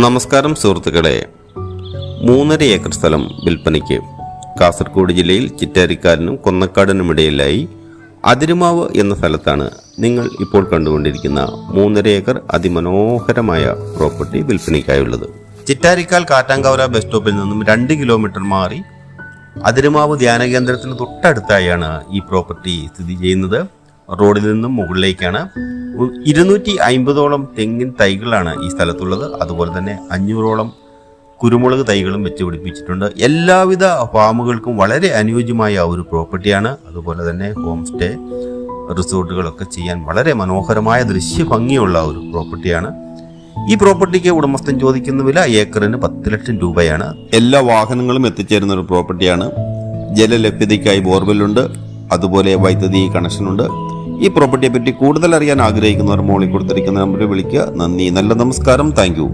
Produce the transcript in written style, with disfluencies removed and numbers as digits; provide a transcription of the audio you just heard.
നമസ്കാരം സുഹൃത്തുക്കളെ, 3.5 ഏക്കർ സ്ഥലം വിൽപ്പനയ്ക്ക്. കാസർഗോഡ് ജില്ലയിൽ ചിറ്റാരിക്കാരനും കൊന്നക്കാടിനുമിടയിലായി അതിരുമാവ് എന്ന സ്ഥലത്താണ് നിങ്ങൾ ഇപ്പോൾ കണ്ടുകൊണ്ടിരിക്കുന്ന 3.5 ഏക്കർ അതിമനോഹരമായ പ്രോപ്പർട്ടി വിൽപ്പനയ്ക്കായുള്ളത്. ചിറ്റാരിക്കാൽ കാറ്റാങ്കവര ബസ് സ്റ്റോപ്പിൽ നിന്നും 2 കിലോമീറ്റർ മാറി അതിരുമാവ് ധ്യാന കേന്ദ്രത്തിന് തൊട്ടടുത്തായാണ് ഈ പ്രോപ്പർട്ടി സ്ഥിതി ചെയ്യുന്നത്. റോഡിൽ നിന്നും മുകളിലേക്കാണ്. 250ഓളം തെങ്ങിൻ തൈകളാണ് ഈ സ്ഥലത്തുള്ളത്. അതുപോലെ തന്നെ 500ഓളം കുരുമുളക് തൈകളും വെച്ച് പിടിപ്പിച്ചിട്ടുണ്ട്. എല്ലാവിധ ഫാമുകൾക്കും വളരെ അനുയോജ്യമായ ഒരു പ്രോപ്പർട്ടിയാണ്. അതുപോലെ തന്നെ ഹോം സ്റ്റേ റിസോർട്ടുകളൊക്കെ ചെയ്യാൻ വളരെ മനോഹരമായ ദൃശ്യ ഭംഗിയുള്ള ഒരു പ്രോപ്പർട്ടിയാണ്. ഈ പ്രോപ്പർട്ടിക്ക് ഉടമസ്ഥൻ ചോദിക്കുന്ന വില ഏക്കറിന് 10 ലക്ഷം രൂപയാണ്. എല്ലാ വാഹനങ്ങളും എത്തിച്ചേരുന്ന ഒരു പ്രോപ്പർട്ടിയാണ്. ജലലഭ്യതയ്ക്കായി ബോർവെല്ലുണ്ട്, അതുപോലെ വൈദ്യുതി കണക്ഷനുണ്ട്. ഈ പ്രോപ്പർട്ടിയെ പറ്റി കൂടുതൽ അറിയാൻ ആഗ്രഹിക്കുന്നവർ മോളിൽ കൊടുത്തിരിക്കുന്ന നമ്പറിൽ വിളിക്കുക. നന്ദി, നല്ല നമസ്കാരം, താങ്ക് യു.